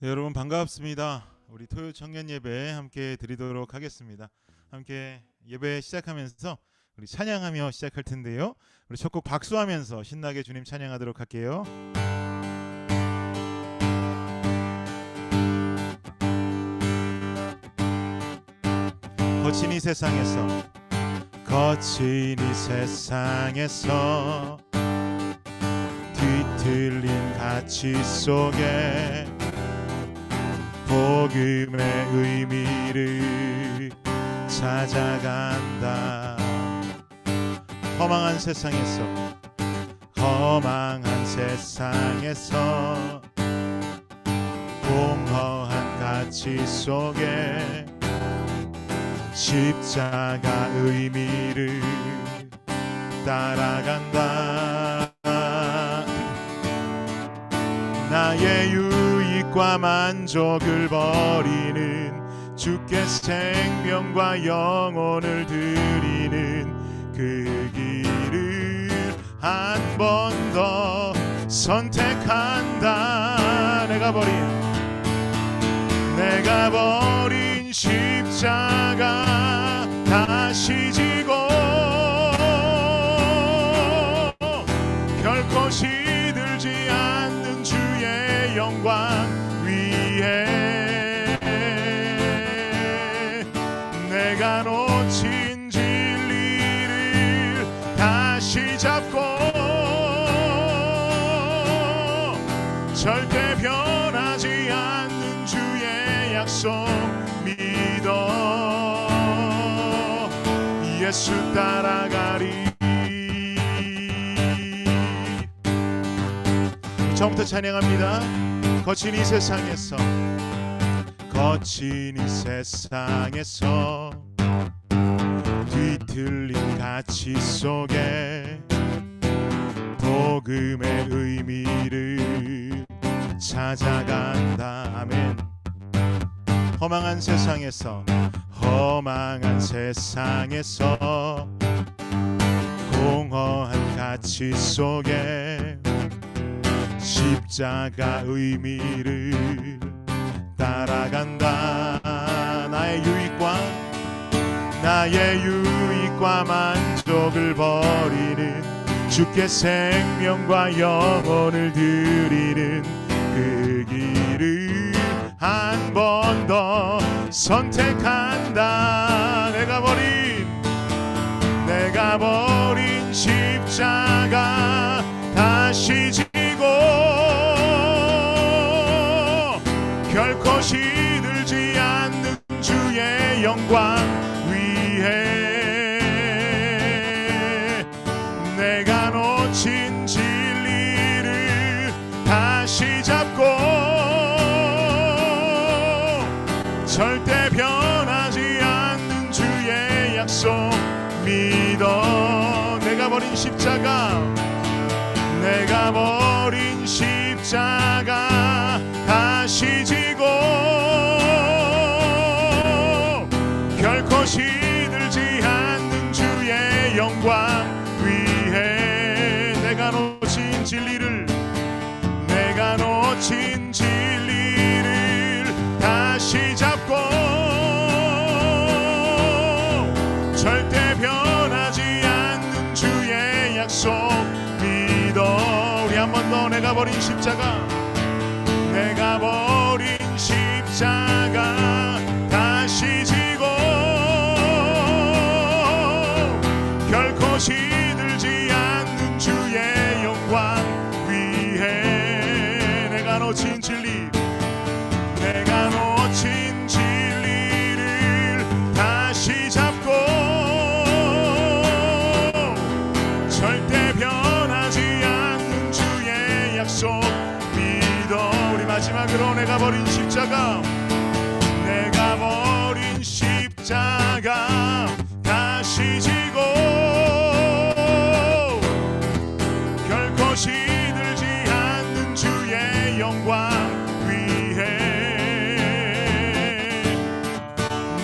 네, 여러분 반갑습니다. 우리 토요 청년 예배 함께 드리도록 하겠습니다. 함께 예배 시작하면서 우리 찬양하며 시작할 텐데요. 우리 첫 곡 박수하면서 신나게 주님 찬양하도록 할게요. 거친 이 세상에서 거친 이 세상에서 뒤틀린 가치 속에 복음의 의미를 찾아간다. 험한 세상에서 공허한 가치 속에 십자가 의미를 따라간다. 나의 유익과 만족을 버리는 주께 생명과 영혼을 드리는 그 길을 한 번 더 선택한다. 내가 버린 십자가 다시 지고 결코 시들지 않는 주의 영광 위에 내가 놓친 진리를 다시 잡고 절대 변하지 않는 주의 약속 믿어 예수 따라가리. 처음부터 찬양합니다. 거친 이 세상에서 뒤틀린 가치 속에 복음의 의미를 찾아간다. 아멘. 험한 세상에서 공허한 가치 속에 십자가 의미를 따라간다. 나의 유익과 만족을 버리는 주께 생명과 영혼을 드리는 그 길을 한 번 더 선택한다. 내가 버린 십자가 다시 지고 결코 시들지 않는 주의 영광 위에 내가 놓친 진리를 다시 잡고 절대 변하지 않는 주의 약속 믿어. 내가 버린 십자가 다시 지고 결코 시들지 않는 주의 영광 위에 내가 놓친 진리를 다시 잡고 절대 변하지 않는 주의 약속 믿어. 우리 한 번 더. 내가 버린 십자가 다시 지고 결코 시들지 않는 주의 영광 위에 내가 놓친 진리를 다시 잡고 절대 변하지 않는 주의 약속 믿어. 우리 마지막으로 내가 버린 십자가 다시 지고 결코 시들지 않는 주의 영광 위에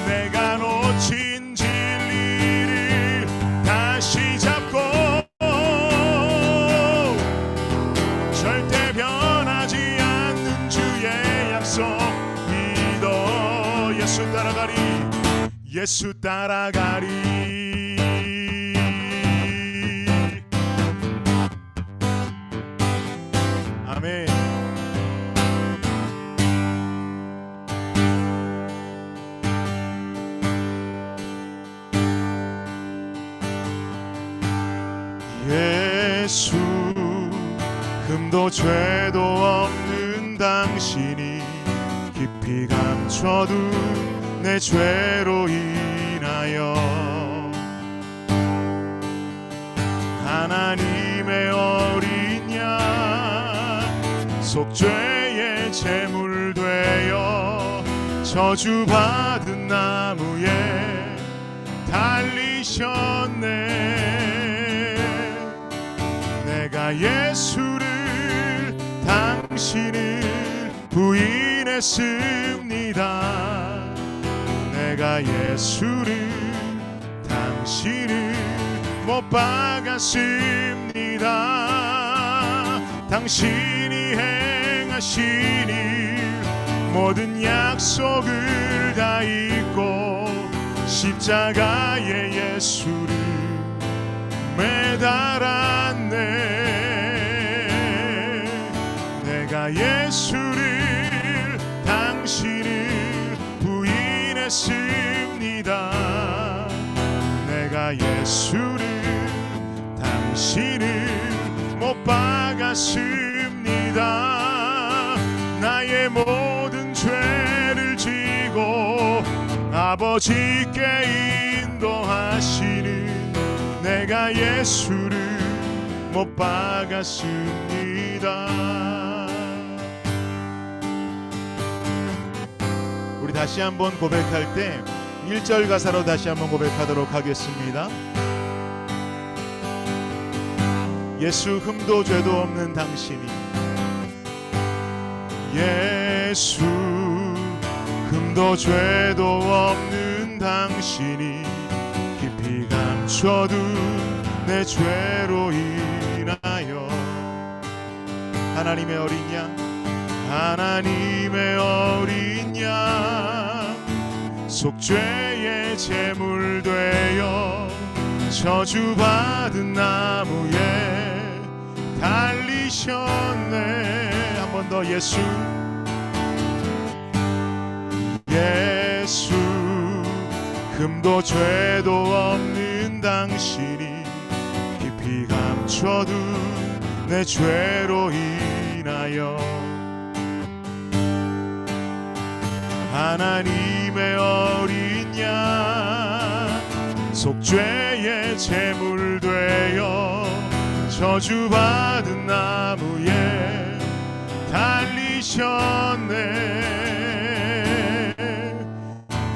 내가 놓친 진리를 다시 잡고 절대 변하지 않는 주의 약속 예수 따라가리. 아멘. 예수 흠도 죄도 없는 당신이 깊이 감춰둔 내 죄로 인하여 하나님의 어린 양 속죄의 제물 되어 저주받은 나무에 달리셨네. 내가 예수를 당신을 부인했습니다. 내가 예수를 당신을 못 박았습니다. 당신이 행하신 일 모든 약속을 다 잊고 십자가에 예수를 매달았네. 내가 예수를 당신을 부인했습니다. 내가 예수를 당신을 못 박았습니다. 나의 모든 죄를 지고 아버지께 인도하시는 내가 예수를 못 박았습니다. 우리 다시 한번 고백할 때 1절 가사로 다시 한번 고백하도록 하겠습니다. 예수 흠도 죄도 없는 당신이 예수 흠도 죄도 없는 당신이 깊이 감춰둔 내 죄로 인하여 하나님의 어린 양 하나님의 어린 양 속죄의 제물 되어 저주받은 나무에 달리셨네. 한 번 더 예수 예수 흠도 죄도 없는 당신이 깊이 감춰둔 내 죄로 인하여 하나님의 어린 양 속죄의 제물 되어 저주받은 나무에 달리셨네.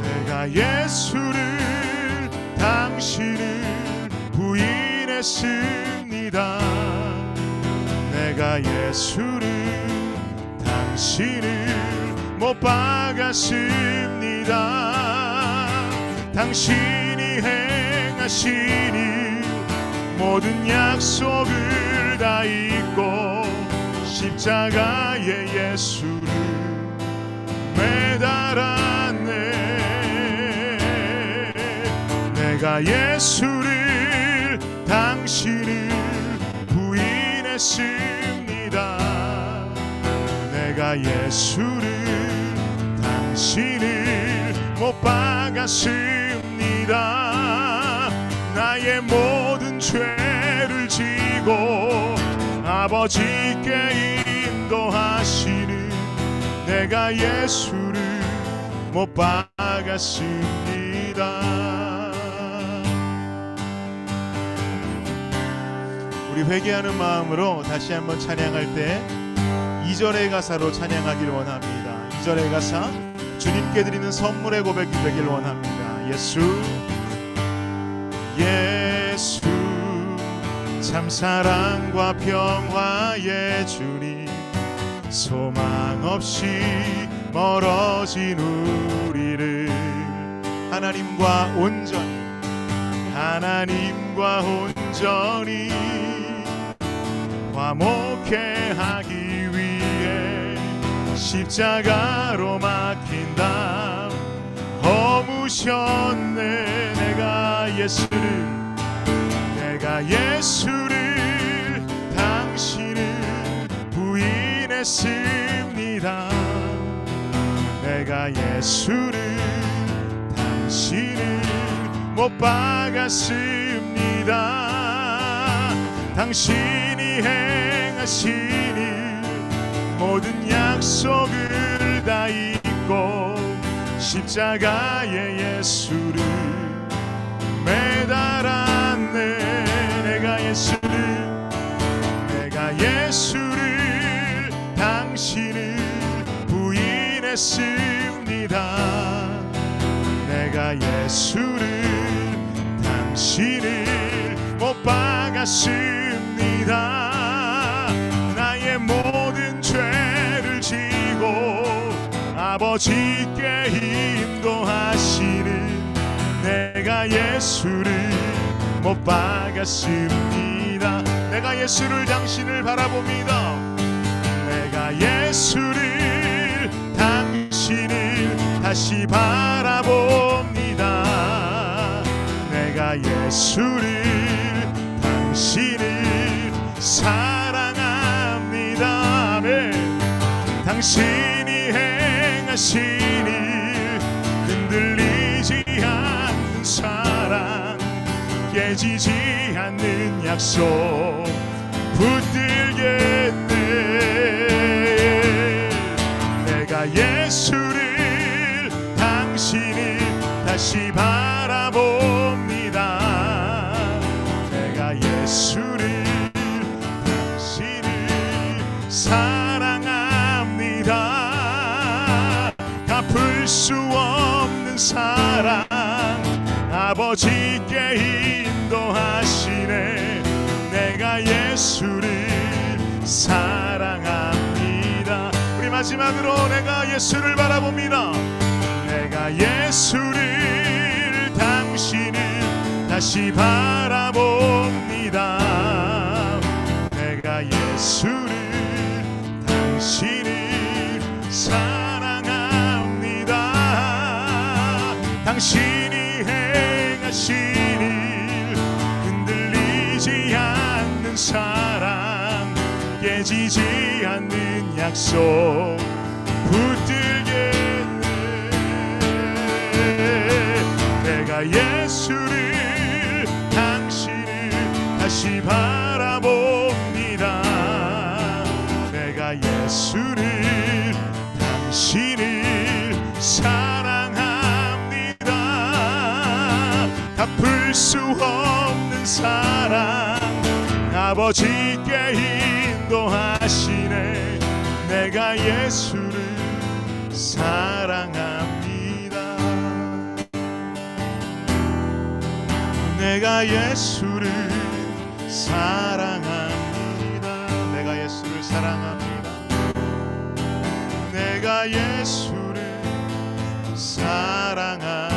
내가 예수를 당신을 부인했습니다. 내가 예수를 당신을 못 박았습니다. 당신이 행하신 일 모든 약속을 다 잊고 십자가에 예수를 매달았네. 내가 예수를 당신을 부인했습니다. 내가 예수를 당신을 못 박았습니다. 나의 모든 죄를 지고 아버지께 인도하시는 내가 예수를 못 박았습니다. 우리 회개하는 마음으로 다시 한번 찬양할 때 2절의 가사로 찬양하길 원합니다. 2절의 가사 주님께 드리는 선물의 고백이 되길 원합니다. 예수 예수 참 사랑과 평화의 주님 소망 없이 멀어진 우리를 하나님과 온전히 화목해 하기 위해 십자가로 막힌 담 허물 주셨네. 내가 예수를 당신을 부인했습니다. 내가 예수를 당신을 못 박았습니다. 당신이 행하시는 모든 약속을 다 잊고 십자가에 예수를 매달았네. 내가 예수를 당신을 부인했습니다. 내가 예수를 당신을 못 박았습니다. 나의 모든 죄를 지고 아버지께 인도하시는 내가 예수를 못 박았습니다. 내가 예수를 당신을 바라봅니다. 내가 예수를 당신을 다시 바라봅니다. 내가 예수를 당신을 사랑합니다. 아멘. 당신이 행하신 일 흔들리지 않는 사랑 깨지지 않는 약속 붙들겠네. 내가 예수를 당신을 다시 바라봅니다. 내가 예수를 당신을 사랑합니다. 갚을 수 없는 사랑 아버지께 인도하시네. 내가 예수를 사랑합니다. 우리 마지막으로 내가 예수를 바라봅니다. 내가 예수를 당신을 다시 바라봅니다. 내가 예수를 당신을 사랑합니다. 당신이 행하신 일 흔들리지 않는 사랑 깨지지 않는 약속 붙들겠네. 내가 예수를 당신을 다시 바라봅니다. 내가 예수를 당신을 사랑합니다. 갚을 수 없는 사랑 아버지께 인도하시네. 내가 예수를 사랑합니다. 내가 예수를 사랑합니다. 내가 예수를 사랑합니다. 내가 예수를 사랑합니다.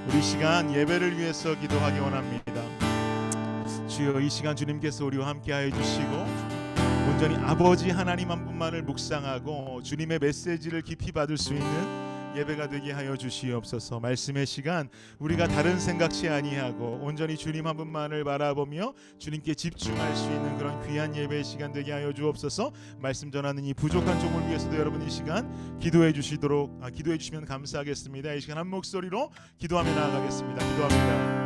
우리 시간 예배를 위해서 기도하기 원합니다. 주여, 이 시간 주님께서 우리와 함께하여 주시고 온전히 아버지 하나님 한 분만을 묵상하고 주님의 메시지를 깊이 받을 수 있는 예배가 되게 하여 주시옵소서. 말씀의 시간 우리가 다른 생각치 아니하고 온전히 주님 한 분만을 바라보며 주님께 집중할 수 있는 그런 귀한 예배의 시간 되게 하여 주옵소서. 말씀 전하는 이 부족한 종을 위해서도 여러분 이 시간 기도해 주시면 감사하겠습니다. 이 시간 한 목소리로 기도하며 나아가겠습니다. 기도합니다.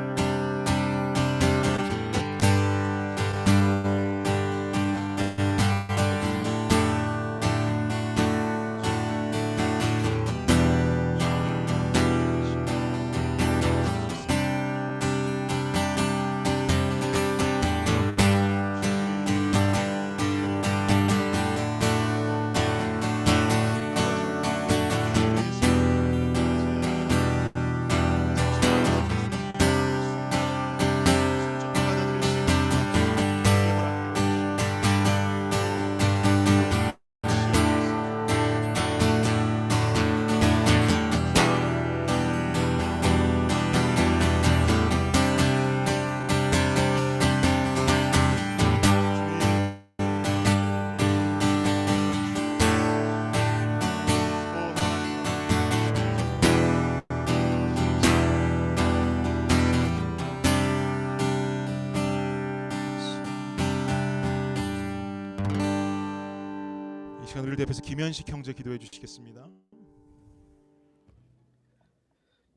시간 우리를 대표해서 김현식 형제 기도해 주시겠습니다.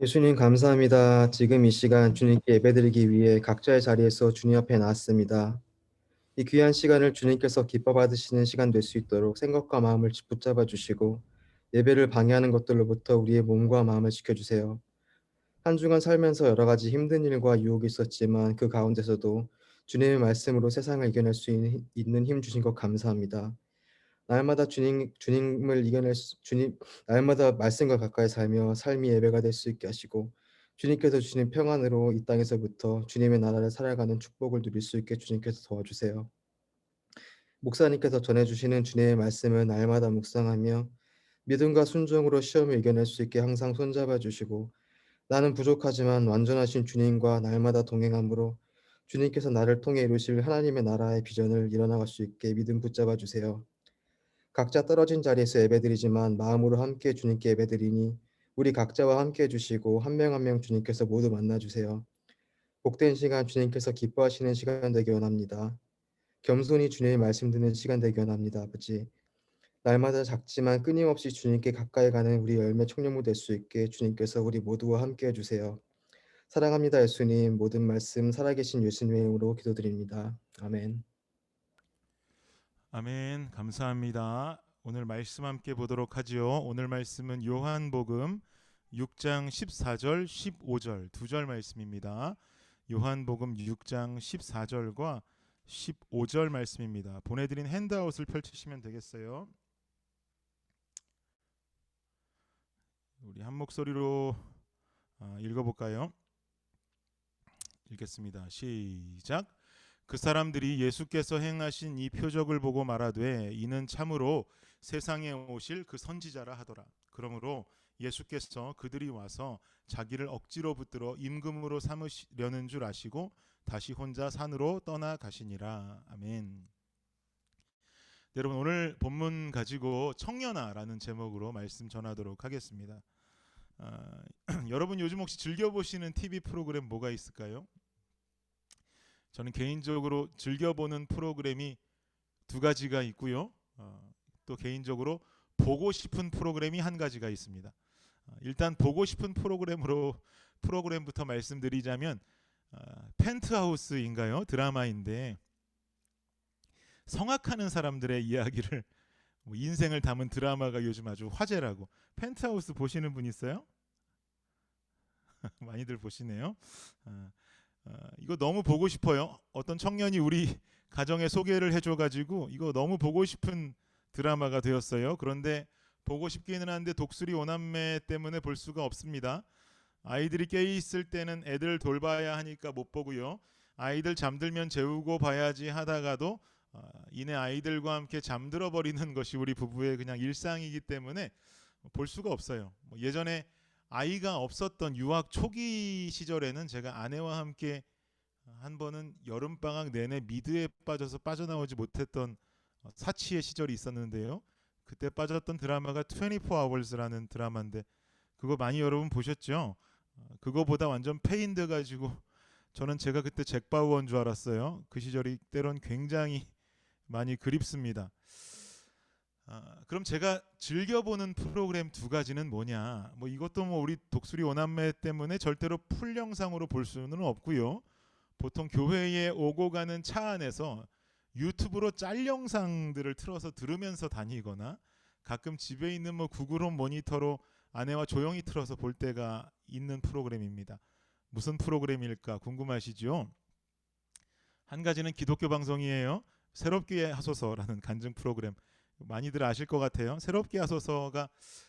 예수님 감사합니다. 지금 이 시간 주님께 예배드리기 위해 각자의 자리에서 주님 앞에 나왔습니다. 이 귀한 시간을 주님께서 기뻐 받으시는 시간 될 수 있도록 생각과 마음을 붙잡아 주시고 예배를 방해하는 것들로부터 우리의 몸과 마음을 지켜주세요. 한 주간 살면서 여러 가지 힘든 일과 유혹이 있었지만 그 가운데서도 주님의 말씀으로 세상을 이겨낼 수 있는 힘 주신 것 감사합니다. 날마다 주님을 주님 날마다 말씀과 가까이 살며 삶이 예배가 될 수 있게 하시고 주님께서 주시는 평안으로 이 땅에서부터 주님의 나라를 살아가는 축복을 누릴 수 있게 주님께서 도와주세요. 목사님께서 전해주시는 주님의 말씀을 날마다 묵상하며 믿음과 순종으로 시험을 이겨낼 수 있게 항상 손잡아 주시고 나는 부족하지만 완전하신 주님과 날마다 동행함으로 주님께서 나를 통해 이루실 하나님의 나라의 비전을 이뤄나갈 수 있게 믿음 붙잡아 주세요. 각자 떨어진 자리에서 예배드리지만 마음으로 함께 주님께 예배드리니 우리 각자와 함께 해주시고 한 명 한 명 주님께서 모두 만나주세요. 복된 시간 주님께서 기뻐하시는 시간 되기 원합니다. 겸손히 주님의 말씀 듣는 시간 되기 원합니다. 아버지, 날마다 작지만 끊임없이 주님께 가까이 가는 우리 열매 청년부 될 수 있게 주님께서 우리 모두와 함께 해주세요. 사랑합니다. 예수님, 모든 말씀 살아계신 예수님의 이름으로 기도드립니다. 아멘. 아멘. 감사합니다. 오늘 말씀 함께 보도록 하지요. 오늘 말씀은 요한복음 6장 14절 15절 두 절 말씀입니다. 요한복음 6장 14절과 15절 말씀입니다. 보내드린 핸드아웃을 펼치시면 되겠어요. 우리 한 목소리로 읽어볼까요? 읽겠습니다. 시작. 그 사람들이 예수께서 행하신 이 표적을 보고 말하되 이는 참으로 세상에 오실 그 선지자라 하더라. 그러므로 예수께서 그들이 와서 자기를 억지로 붙들어 임금으로 삼으려는 줄 아시고 다시 혼자 산으로 떠나가시니라. 아멘. 여러분, 오늘 본문 가지고 청년아라는 제목으로 말씀 전하도록 하겠습니다. 여러분 요즘 혹시 즐겨보시는 TV 프로그램 뭐가 있을까요? 저는 개인적으로 즐겨보는 프로그램이 두 가지가 있고요. 또 개인적으로 보고 싶은 프로그램이 한 가지가 있습니다. 일단 보고 싶은 프로그램부터 말씀드리자면 펜트하우스인가요? 드라마인데 성악하는 사람들의 이야기를 인생을 담은 드라마가 요즘 아주 화제라고. 펜트하우스 보시는 분 있어요? 많이들 보시네요. 이거 너무 보고 싶어요. 어떤 청년이 우리 가정에 소개를 해줘가지고 이거 너무 보고 싶은 드라마가 되었어요. 그런데 보고 싶기는 한데 독수리 오남매 때문에 볼 수가 없습니다. 아이들이 깨 있을 때는 애들 돌봐야 하니까 못 보고요. 아이들 잠들면 재우고 봐야지 하다가도 이내 아이들과 함께 잠들어 버리는 것이 우리 부부의 그냥 일상이기 때문에 볼 수가 없어요. 예전에 아이가 없었던 유학 초기 시절에는 제가 아내와 함께 한 번은 여름방학 내내 미드에 빠져서 빠져나오지 못했던 사치의 시절이 있었는데요. 그때 빠졌던 드라마가 24Hours라는 드라마인데 그거 많이 여러분 보셨죠? 그거보다 완전 페인돼 가지고 저는 제가 그때 잭 바우어인 줄 알았어요. 그 시절이 때론 굉장히 많이 그립습니다. 그럼 제가 즐겨보는 프로그램 두 가지는 뭐냐? 이것도 우리 독수리 오남매 때문에 절대로 풀 영상으로 볼 수는 없고요. 보통 교회에 오고 가는 차 안에서 유튜브로 짤 영상들을 틀어서 들으면서 다니거나 가끔 집에 있는 구글홈 모니터로 아내와 조용히 틀어서 볼 때가 있는 프로그램입니다. 무슨 프로그램일까 궁금하시죠? 한 가지는 기독교 방송이에요. 새롭게 하소서라는 간증 프로그램. 많이들 아실 것 같아요. 새롭게 하소서가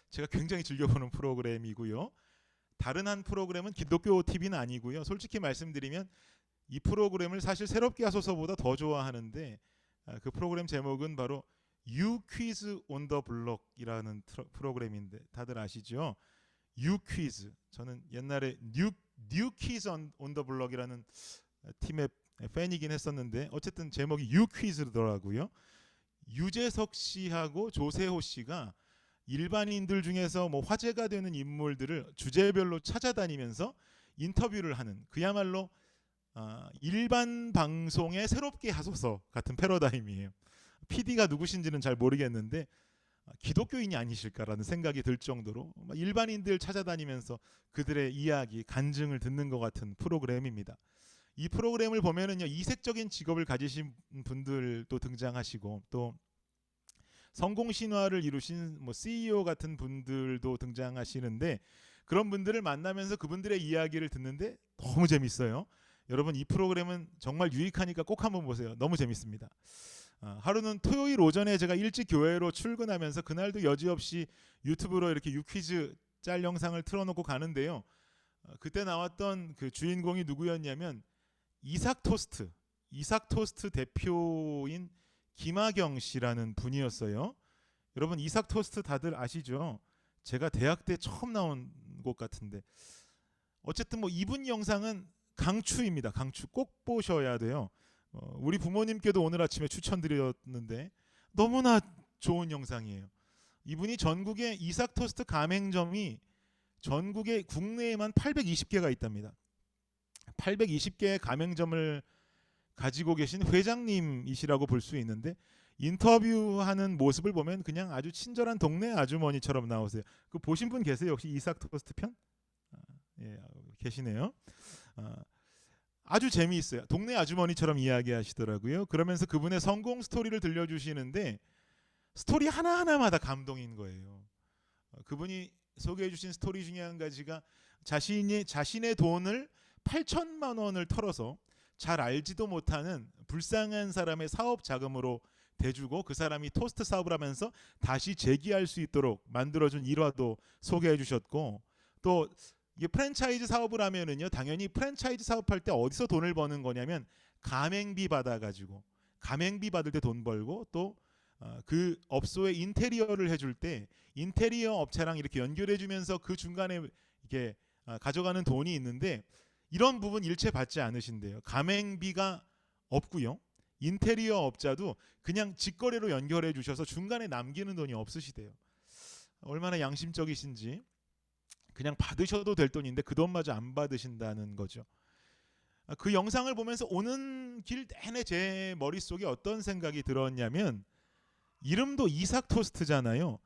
제가 굉장히 즐겨보는 프로그램이고요. 다른 한 프로그램은 기독교 TV는 아니고요. 솔직히 말씀드리면 이 프로그램을 사실 새롭게 하소서보다 더 좋아하는데 그 프로그램 제목은 바로 You Quiz on the Block이라는 프로그램인데 다들 아시죠? You Quiz. 저는 옛날에 New Quiz on the Block이라는 팀의 팬이긴 했었는데 어쨌든 제목이 You Quiz더라고요. 유재석 씨하고 조세호 씨가 일반인들 중에서 화제가 되는 인물들을 주제별로 찾아다니면서 인터뷰를 하는 그야말로 일반 방송의 새롭게 하소서 같은 패러다임이에요. PD가 누구신지는 잘 모르겠는데 기독교인이 아니실까라는 생각이 들 정도로 일반인들 찾아다니면서 그들의 이야기, 간증을 듣는 것 같은 프로그램입니다. 이 프로그램을 보면은요, 이색적인 직업을 가지신 분들도 등장하시고 또 성공 신화를 이루신 CEO 같은 분들도 등장하시는데, 그런 분들을 만나면서 그분들의 이야기를 듣는데 너무 재밌어요. 여러분, 이 프로그램은 정말 유익하니까 꼭 한번 보세요. 너무 재밌습니다. 하루는 토요일 오전에 제가 일찍 교회로 출근하면서 그날도 여지없이 유튜브로 이렇게 유퀴즈 짤 영상을 틀어놓고 가는데요. 그때 나왔던 그 주인공이 누구였냐면 이삭 토스트 대표인 김하경 씨라는 분이었어요. 여러분, 이삭 토스트 다들 아시죠? 제가 대학 때 처음 나온 것 같은데, 어쨌든 이분 영상은 강추입니다. 강추 꼭 보셔야 돼요. 우리 부모님께도 오늘 아침에 추천드렸는데 너무나 좋은 영상이에요. 이분이 전국에 이삭 토스트 가맹점이 전국에 국내에만 820개가 있답니다. 820개의 가맹점을 가지고 계신 회장님이시라고 볼 수 있는데, 인터뷰하는 모습을 보면 그냥 아주 친절한 동네 아주머니처럼 나오세요. 그 보신 분 계세요? 혹시 이삭 토스트 편? 예, 계시네요. 아주 재미있어요. 동네 아주머니처럼 이야기하시더라고요. 그러면서 그분의 성공 스토리를 들려주시는데 스토리 하나하나마다 감동인 거예요. 그분이 소개해 주신 스토리 중에 한 가지가 자신의 돈을 8천만 원을 털어서 잘 알지도 못하는 불쌍한 사람의 사업 자금으로 대주고, 그 사람이 토스트 사업을 하면서 다시 재기할 수 있도록 만들어준 일화도 소개해 주셨고, 또 이게 프랜차이즈 사업을 하면은요, 당연히 프랜차이즈 사업할 때 어디서 돈을 버는 거냐면 가맹비 받아가지고, 가맹비 받을 때 돈 벌고, 또 그 업소에 인테리어를 해줄 때 인테리어 업체랑 이렇게 연결해주면서 그 중간에 이게 가져가는 돈이 있는데, 이런 부분 일체 받지 않으신대요. 가맹비가 없고요. 인테리어 업자도 그냥 직거래로 연결해 주셔서 중간에 남기는 돈이 없으시대요. 얼마나 양심적이신지. 그냥 받으셔도 될 돈인데 그 돈마저 안 받으신다는 거죠. 그 영상을 보면서 오는 길 내내 제 머릿속에 어떤 생각이 들었냐면, 이름도 이삭 토스트잖아요.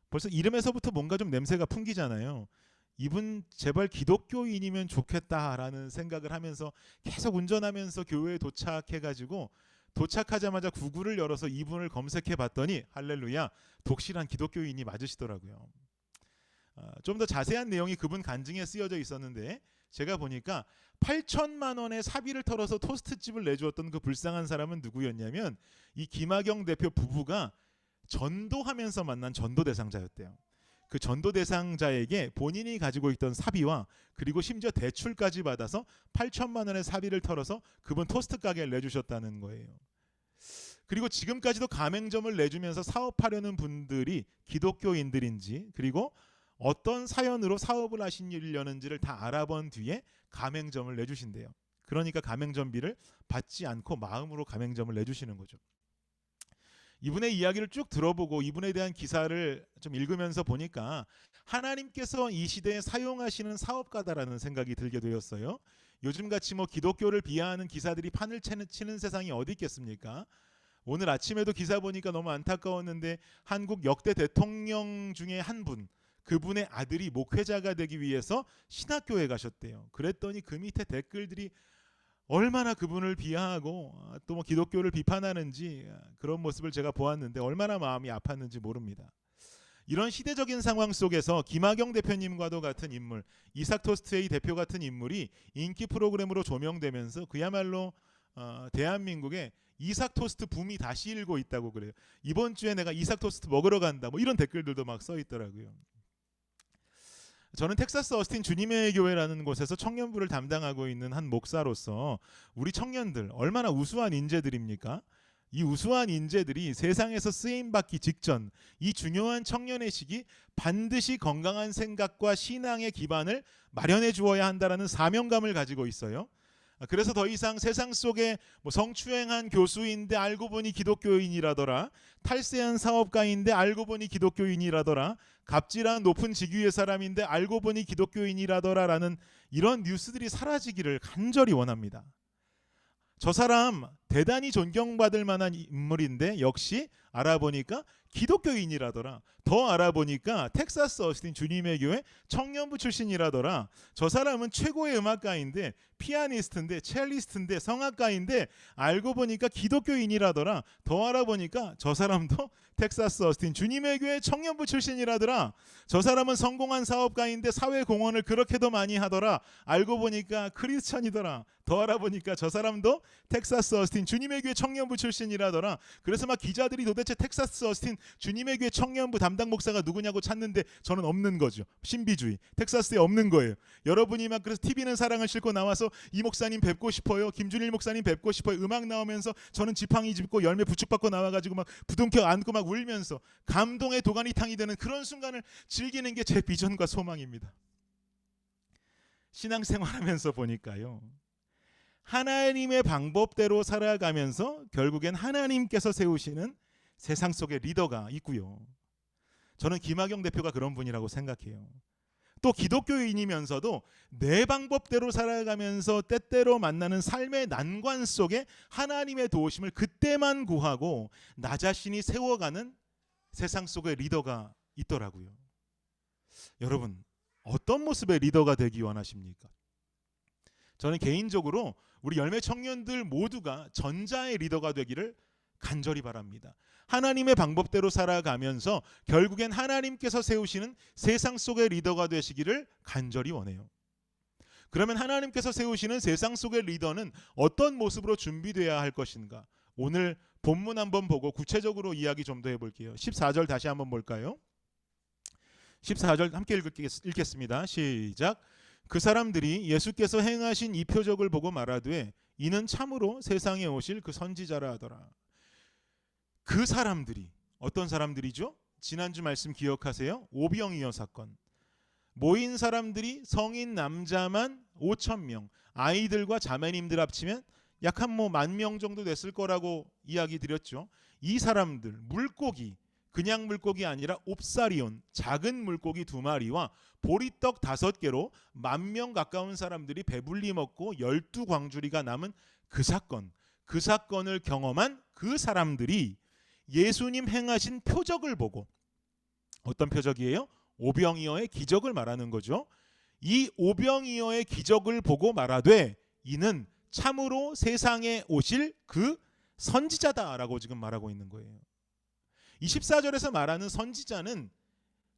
벌써 이름에서부터 뭔가 좀 냄새가 풍기잖아요. 이분 제발 기독교인이면 좋겠다라는 생각을 하면서 계속 운전하면서 교회에 도착해가지고, 도착하자마자 구글을 열어서 이분을 검색해 봤더니 할렐루야, 독실한 기독교인이 맞으시더라고요. 좀 더 자세한 내용이 그분 간증에 쓰여져 있었는데, 제가 보니까 8천만 원의 사비를 털어서 토스트집을 내주었던 그 불쌍한 사람은 누구였냐면 이 김하경 대표 부부가 전도하면서 만난 전도 대상자였대요. 그 전도 대상자에게 본인이 가지고 있던 사비와 그리고 심지어 대출까지 받아서 8천만 원의 사비를 털어서 그분 토스트 가게를 내주셨다는 거예요. 그리고 지금까지도 가맹점을 내주면서 사업하려는 분들이 기독교인들인지, 그리고 어떤 사연으로 사업을 하시려는지를 다 알아본 뒤에 가맹점을 내주신대요. 그러니까 가맹점비를 받지 않고 마음으로 가맹점을 내주시는 거죠. 이분의 이야기를 쭉 들어보고 이분에 대한 기사를 좀 읽으면서 보니까 하나님께서 이 시대에 사용하시는 사업가다라는 생각이 들게 되었어요. 요즘같이 기독교를 비하하는 기사들이 판을 치는 세상이 어디 있겠습니까? 오늘 아침에도 기사 보니까 너무 안타까웠는데, 한국 역대 대통령 중에 한 분, 그분의 아들이 목회자가 되기 위해서 신학교에 가셨대요. 그랬더니 그 밑에 댓글들이 얼마나 그분을 비하하고 또 기독교를 비판하는지, 그런 모습을 제가 보았는데 얼마나 마음이 아팠는지 모릅니다. 이런 시대적인 상황 속에서 김하경 대표님과도 같은 인물, 이삭 토스트의 대표 같은 인물이 인기 프로그램으로 조명되면서 그야말로 대한민국에 이삭 토스트 붐이 다시 일고 있다고 그래요. 이번 주에 내가 이삭 토스트 먹으러 간다, 이런 댓글들도 막 써 있더라고요. 저는 텍사스 어스틴 주님의 교회라는 곳에서 청년부를 담당하고 있는 한 목사로서 우리 청년들 얼마나 우수한 인재들입니까? 이 우수한 인재들이 세상에서 쓰임받기 직전 이 중요한 청년의 시기 반드시 건강한 생각과 신앙의 기반을 마련해 주어야 한다는 사명감을 가지고 있어요. 그래서 더 이상 세상 속에 성추행한 교수인데 알고 보니 기독교인이라더라, 탈세한 사업가인데 알고 보니 기독교인이라더라, 갑질한 높은 직위의 사람인데 알고 보니 기독교인이라더라라는 이런 뉴스들이 사라지기를 간절히 원합니다. 저 사람 대단히 존경받을 만한 인물인데 역시 알아보니까 기독교인이라더라. 더 알아보니까 텍사스 어스틴 주님의 교회 청년부 출신이라더라. 저 사람은 최고의 음악가인데 피아니스트인데 첼리스트인데 성악가인데 알고 보니까 기독교인이라더라. 더 알아보니까 저 사람도 텍사스 어스틴 주님의 교회 청년부 출신이라더라. 저 사람은 성공한 사업가인데 사회 공헌을 그렇게도 많이 하더라. 알고 보니까 크리스천이더라. 더 알아보니까 저 사람도 텍사스 어스틴 주님의 교회 청년부 출신이라더라. 그래서 막 기자들이 도대체 텍사스 어스틴 주님의 교회 청년부 담당 목사가 누구냐고 찾는데 저는 없는 거죠. 신비주의. 텍사스에 없는 거예요. 여러분이 막 그래서 TV는 사랑을 싣고 나와서 이 목사님 뵙고 싶어요. 김준일 목사님 뵙고 싶어요. 음악 나오면서 저는 지팡이 짚고 열매 부축받고 나와가지고 막 부둥켜 안고 막 울면서 감동의 도가니탕이 되는 그런 순간을 즐기는 게 제 비전과 소망입니다. 신앙생활하면서 보니까요. 하나님의 방법대로 살아가면서 결국엔 하나님께서 세우시는 세상 속의 리더가 있고요. 저는 김학영 대표가 그런 분이라고 생각해요. 또 기독교인이면서도 내 방법대로 살아가면서 때때로 만나는 삶의 난관 속에 하나님의 도우심을 그때만 구하고 나 자신이 세워가는 세상 속의 리더가 있더라고요. 여러분, 어떤 모습의 리더가 되기 원하십니까? 저는 개인적으로 우리 열매 청년들 모두가 전자의 리더가 되기를 간절히 바랍니다. 하나님의 방법대로 살아가면서 결국엔 하나님께서 세우시는 세상 속의 리더가 되시기를 간절히 원해요. 그러면 하나님께서 세우시는 세상 속의 리더는 어떤 모습으로 준비되어야 할 것인가? 오늘 본문 한번 보고 구체적으로 이야기 좀 더 해볼게요. 14절 다시 한번 볼까요? 14절 함께 읽겠습니다. 시작. 그 사람들이 예수께서 행하신 이 표적을 보고 말하되 이는 참으로 세상에 오실 그 선지자라 하더라. 그 사람들이 어떤 사람들이죠? 지난주 말씀 기억하세요? 오병이어 사건. 모인 사람들이 성인 남자만 5,000명, 아이들과 자매님들 합치면 약 한 10,000명 정도 됐을 거라고 이야기 드렸죠. 이 사람들 물고기, 그냥 물고기 아니라 옵사리온, 작은 물고기 2마리와 보리떡 5개로 10,000명 가까운 사람들이 배불리 먹고 12광주리가 남은 그 사건, 그 사건을 경험한 그 사람들이 예수님 행하신 표적을 보고, 어떤 표적이에요? 오병이어의 기적을 말하는 거죠. 이 오병이어의 기적을 보고 말하되 이는 참으로 세상에 오실 그 선지자다라고 지금 말하고 있는 거예요. 24절에서 말하는 선지자는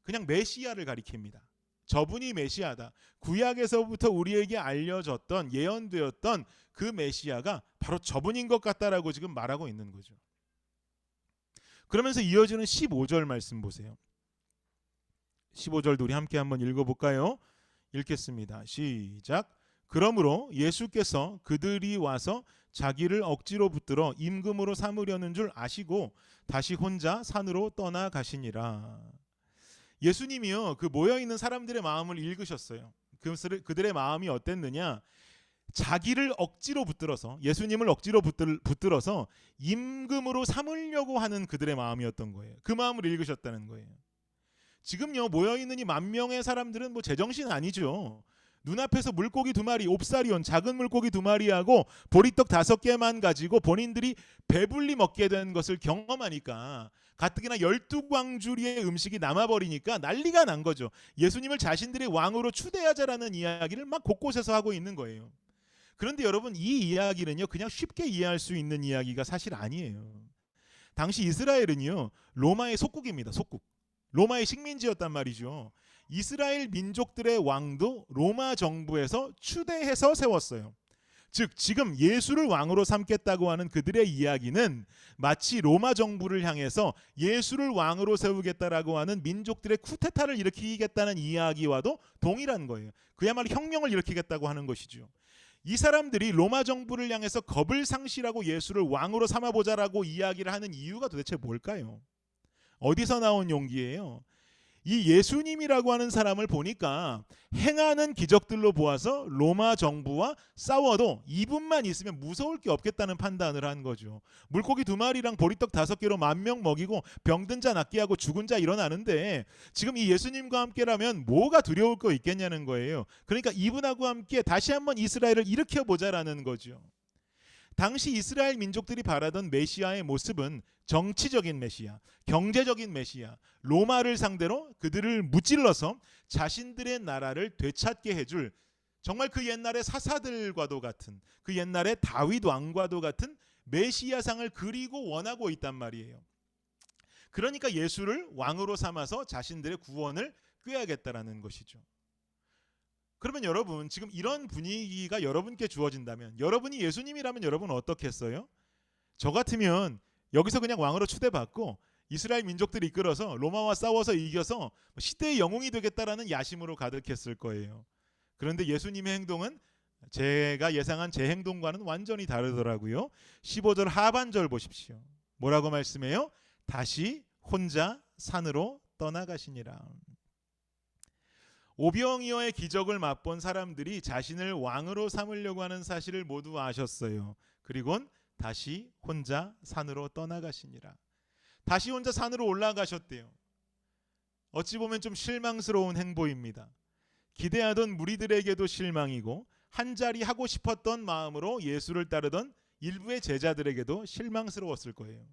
그냥 메시아를 가리킵니다. 저분이 메시아다. 구약에서부터 우리에게 알려졌던 예언되었던 그 메시아가 바로 저분인 것 같다라고 지금 말하고 있는 거죠. 그러면서 이어지는 15절 말씀 보세요. 15절도 우리 함께 한번 읽어볼까요? 읽겠습니다. 시작. 그러므로 예수께서 그들이 와서 자기를 억지로 붙들어 임금으로 삼으려는 줄 아시고 다시 혼자 산으로 떠나가시니라. 예수님이요, 그 모여있는 사람들의 마음을 읽으셨어요. 그들의 마음이 어땠느냐? 자기를 억지로 붙들어서, 예수님을 억지로 붙들어서 임금으로 삼으려고 하는 그들의 마음이었던 거예요. 그 마음을 읽으셨다는 거예요. 지금요, 모여있는 이 10,000명의 사람들은 뭐 제정신 아니죠. 눈앞에서 물고기 2마리, 옵사리온, 작은 물고기 2마리하고 보리떡 5개만 가지고 본인들이 배불리 먹게 된 것을 경험하니까, 가뜩이나 12광주리의 음식이 남아버리니까 난리가 난 거죠. 예수님을 자신들의 왕으로 추대하자라는 이야기를 막 곳곳에서 하고 있는 거예요. 그런데 여러분, 이 이야기는요, 그냥 쉽게 이해할 수 있는 이야기가 사실 아니에요. 당시 이스라엘은요, 로마의 속국입니다. 속국. 로마의 식민지였단 말이죠. 이스라엘 민족들의 왕도 로마 정부에서 추대해서 세웠어요. 즉 지금 예수를 왕으로 삼겠다고 하는 그들의 이야기는 마치 로마 정부를 향해서 예수를 왕으로 세우겠다라고 하는 민족들의 쿠데타를 일으키겠다는 이야기와도 동일한 거예요. 그야말로 혁명을 일으키겠다고 하는 것이죠. 이 사람들이 로마 정부를 향해서 겁을 상실하고 예수를 왕으로 삼아보자라고 이야기를 하는 이유가 도대체 뭘까요? 어디서 나온 용기예요? 이 예수님이라고 하는 사람을 보니까 행하는 기적들로 보아서 로마 정부와 싸워도 이분만 있으면 무서울 게 없겠다는 판단을 한 거죠. 물고기 2마리랑 보리떡 5개로 10,000명 먹이고 병든 자 낫게 하고 죽은 자 일어나는데 지금 이 예수님과 함께라면 뭐가 두려울 거 있겠냐는 거예요. 그러니까 이분하고 함께 다시 한번 이스라엘을 일으켜보자라는 거죠. 당시 이스라엘 민족들이 바라던 메시아의 모습은 정치적인 메시아, 경제적인 메시아, 로마를 상대로 그들을 무찔러서 자신들의 나라를 되찾게 해줄, 정말 그 옛날의 사사들과도 같은, 그 옛날의 다윗 왕과도 같은 메시아상을 그리고 원하고 있단 말이에요. 그러니까 예수를 왕으로 삼아서 자신들의 구원을 꾀하겠다라는 것이죠. 그러면 여러분, 지금 이런 분위기가 여러분께 주어진다면, 여러분이 예수님이라면 여러분은 어떻겠어요? 저 같으면 여기서 그냥 왕으로 초대받고 이스라엘 민족들이 이끌어서 로마와 싸워서 이겨서 시대의 영웅이 되겠다라는 야심으로 가득했을 거예요. 그런데 예수님의 행동은 제가 예상한 제 행동과는 완전히 다르더라고요. 15절 하반절 보십시오. 뭐라고 말씀해요? 다시 혼자 산으로 떠나가시니라. 오병이어의 기적을 맛본 사람들이 자신을 왕으로 삼으려고 하는 사실을 모두 아셨어요. 그리곤 다시 혼자 산으로 떠나가시니라. 다시 혼자 산으로 올라가셨대요. 어찌 보면 좀 실망스러운 행보입니다. 기대하던 무리들에게도 실망이고 한 자리 하고 싶었던 마음으로 예수를 따르던 일부의 제자들에게도 실망스러웠을 거예요.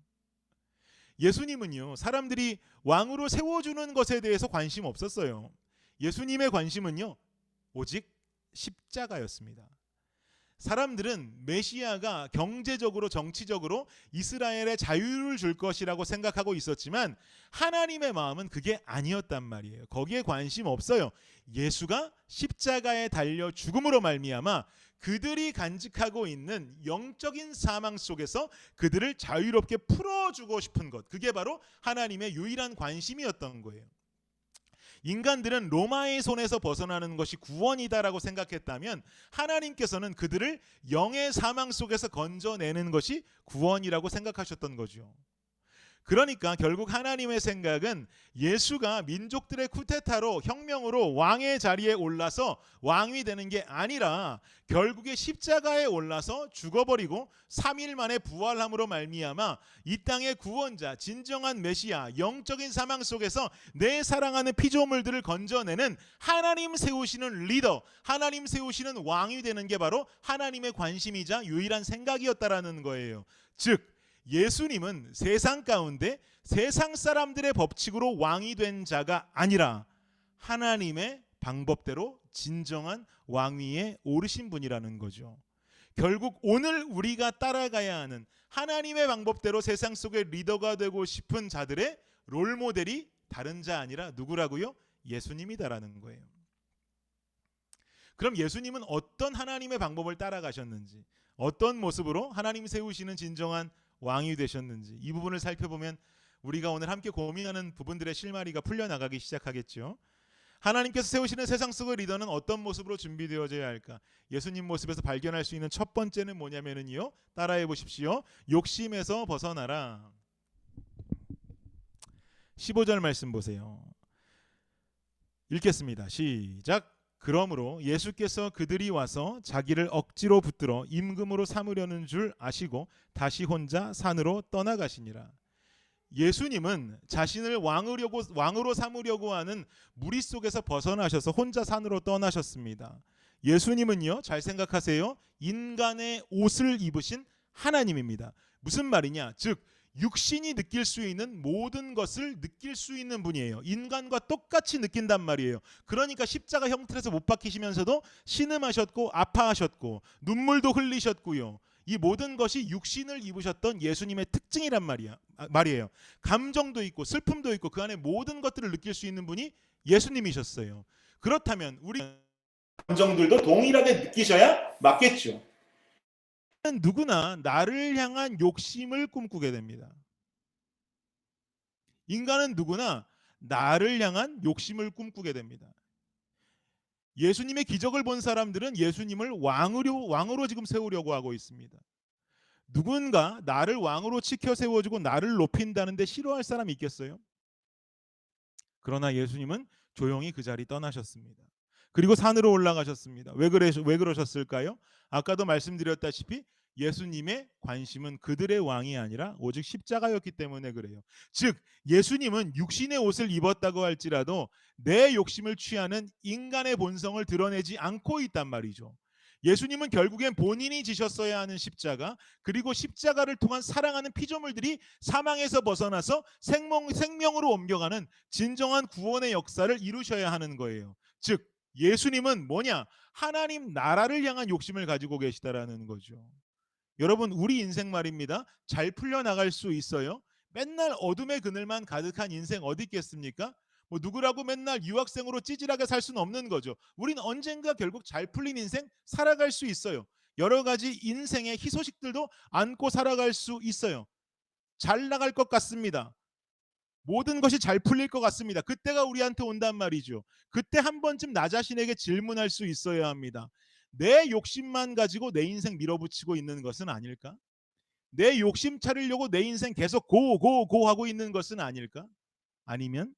예수님은요, 사람들이 왕으로 세워주는 것에 대해서 관심 없었어요. 예수님의 관심은요, 오직 십자가였습니다. 사람들은 메시아가 경제적으로 정치적으로 이스라엘에 자유를 줄 것이라고 생각하고 있었지만 하나님의 마음은 그게 아니었단 말이에요. 거기에 관심 없어요. 예수가 십자가에 달려 죽음으로 말미암아 그들이 간직하고 있는 영적인 사망 속에서 그들을 자유롭게 풀어주고 싶은 것, 그게 바로 하나님의 유일한 관심이었던 거예요. 인간들은 로마의 손에서 벗어나는 것이 구원이다라고 생각했다면 하나님께서는 그들을 영의 사망 속에서 건져내는 것이 구원이라고 생각하셨던 거죠. 그러니까 결국 하나님의 생각은 예수가 민족들의 쿠데타로 혁명으로 왕의 자리에 올라서 왕이 되는 게 아니라 결국에 십자가에 올라서 죽어버리고 3일 만에 부활함으로 말미암아 이 땅의 구원자, 진정한 메시아, 영적인 사망 속에서 내 사랑하는 피조물들을 건져내는 하나님 세우시는 리더, 하나님 세우시는 왕이 되는 게 바로 하나님의 관심이자 유일한 생각이었다라는 거예요. 즉 예수님은 세상 가운데 세상 사람들의 법칙으로 왕이 된 자가 아니라 하나님의 방법대로 진정한 왕위에 오르신 분이라는 거죠. 결국 오늘 우리가 따라가야 하는 하나님의 방법대로 세상 속의 리더가 되고 싶은 자들의 롤모델이 다른 자 아니라 누구라고요? 예수님이다라는 거예요. 그럼 예수님은 어떤 하나님의 방법을 따라가셨는지, 어떤 모습으로 하나님 세우시는 진정한 왕이 되셨는지, 이 부분을 살펴보면 우리가 오늘 함께 고민하는 부분들의 실마리가 풀려나가기 시작하겠죠. 하나님께서 세우시는 세상 속의 리더는 어떤 모습으로 준비되어져야 할까? 예수님 모습에서 발견할 수 있는 첫 번째는 뭐냐면요, 따라해 보십시오. 욕심에서 벗어나라. 15절 말씀 보세요. 읽겠습니다. 시작. 그러므로 예수께서 그들이 와서 자기를 억지로 붙들어 임금으로 삼으려는 줄 아시고 다시 혼자 산으로 떠나가시니라. 예수님은 자신을 왕으로 삼으려고 하는 무리 속에서 벗어나셔서 혼자 산으로 떠나셨습니다. 예수님은요, 잘 생각하세요. 인간의 옷을 입으신 하나님입니다. 무슨 말이냐? 즉 육신이 느낄 수 있는 모든 것을 느낄 수 있는 분이에요. 인간과 똑같이 느낀단 말이에요. 그러니까 십자가 형틀에서 못 박히시면서도 신음하셨고 아파하셨고 눈물도 흘리셨고요. 이 모든 것이 육신을 입으셨던 예수님의 특징이란 말이에요. 감정도 있고 슬픔도 있고 그 안에 모든 것들을 느낄 수 있는 분이 예수님이셨어요. 그렇다면 우리 감정들도 동일하게 느끼셔야 맞겠죠. 누구나 나를 향한 욕심을 꿈꾸게 됩니다. 인간은 누구나 나를 향한 욕심을 꿈꾸게 됩니다. 예수님의 기적을 본 사람들은 예수님을 왕으로 지금 세우려고 하고 있습니다. 누군가 나를 왕으로 치켜 세워주고 나를 높인다는데 싫어할 사람이 있겠어요? 그러나 예수님은 조용히 그 자리 떠나셨습니다. 그리고 산으로 올라가셨습니다. 왜 그러셨을까요? 아까도 말씀드렸다시피 예수님의 관심은 그들의 왕이 아니라 오직 십자가였기 때문에 그래요. 즉 예수님은 육신의 옷을 입었다고 할지라도 내 욕심을 취하는 인간의 본성을 드러내지 않고 있단 말이죠. 예수님은 결국엔 본인이 지셨어야 하는 십자가, 그리고 십자가를 통한 사랑하는 피조물들이 사망에서 벗어나서 생명으로 옮겨가는 진정한 구원의 역사를 이루셔야 하는 거예요. 즉 예수님은 뭐냐? 하나님 나라를 향한 욕심을 가지고 계시다라는 거죠. 여러분, 우리 인생 말입니다. 잘 풀려나갈 수 있어요? 맨날 어둠의 그늘만 가득한 인생 어디 있겠습니까? 뭐 누구라고 맨날 유학생으로 찌질하게 살 수는 없는 거죠. 우린 언젠가 결국 잘 풀린 인생 살아갈 수 있어요. 여러 가지 인생의 희소식들도 안고 살아갈 수 있어요. 잘 나갈 것 같습니다. 모든 것이 잘 풀릴 것 같습니다. 그때가 우리한테 온단 말이죠. 그때 한 번쯤 나 자신에게 질문할 수 있어야 합니다. 내 욕심만 가지고 내 인생 밀어붙이고 있는 것은 아닐까? 내 욕심 차리려고 내 인생 계속 고 하고 있는 것은 아닐까? 아니면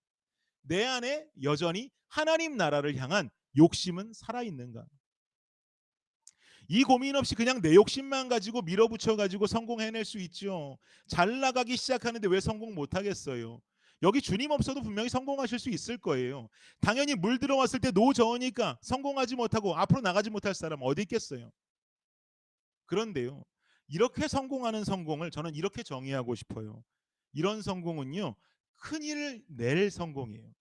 내 안에 여전히 하나님 나라를 향한 욕심은 살아있는가? 이 고민 없이 그냥 내 욕심만 가지고 밀어붙여 가지고 성공해낼 수 있죠. 잘 나가기 시작하는데 왜 성공 못하겠어요? 여기 주님 없어도 분명히 성공하실 수 있을 거예요. 당연히 물 들어왔을 때 노저으니까 성공하지 못하고 앞으로 나가지 못할 사람 어디 있겠어요? 그런데요, 이렇게 성공하는 성공을 저는 이렇게 정의하고 싶어요. 이런 성공은요, 큰일을 낼 성공이에요.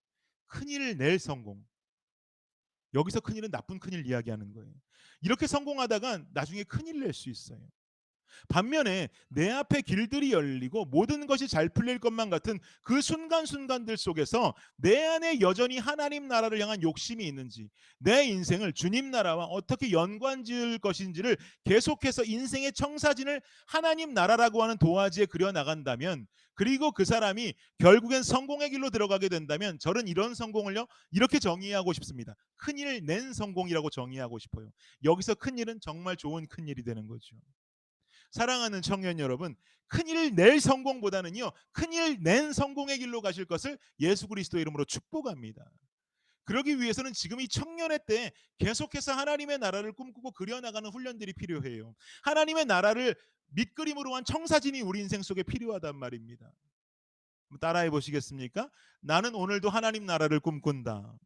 큰일을 낼 성공. 여기서 큰일은 나쁜 큰일 이야기하는 거예요. 이렇게 성공하다가 나중에 큰일 낼 수 있어요. 반면에 내 앞에 길들이 열리고 모든 것이 잘 풀릴 것만 같은 그 순간순간들 속에서 내 안에 여전히 하나님 나라를 향한 욕심이 있는지, 내 인생을 주님 나라와 어떻게 연관지을 것인지를 계속해서 인생의 청사진을 하나님 나라라고 하는 도화지에 그려나간다면, 그리고 그 사람이 결국엔 성공의 길로 들어가게 된다면, 저는 이런 성공을요 이렇게 정의하고 싶습니다. 큰일 낸 성공이라고 정의하고 싶어요. 여기서 큰일은 정말 좋은 큰일이 되는 거죠. 사랑하는 청년 여러분, 큰일 낼 성공보다는요, 큰일 낸 성공의 길로 가실 것을 예수 그리스도의 이름으로 축복합니다. 그러기 위해서는 지금 이 청년의 때 계속해서 하나님의 나라를 꿈꾸고 그려나가는 훈련들이 필요해요. 하나님의 나라를 밑그림으로 한 청사진이 우리 인생 속에 필요하단 말입니다. 따라해 보시겠습니까? 나는 오늘도 하나님 나라를 꿈꾼다.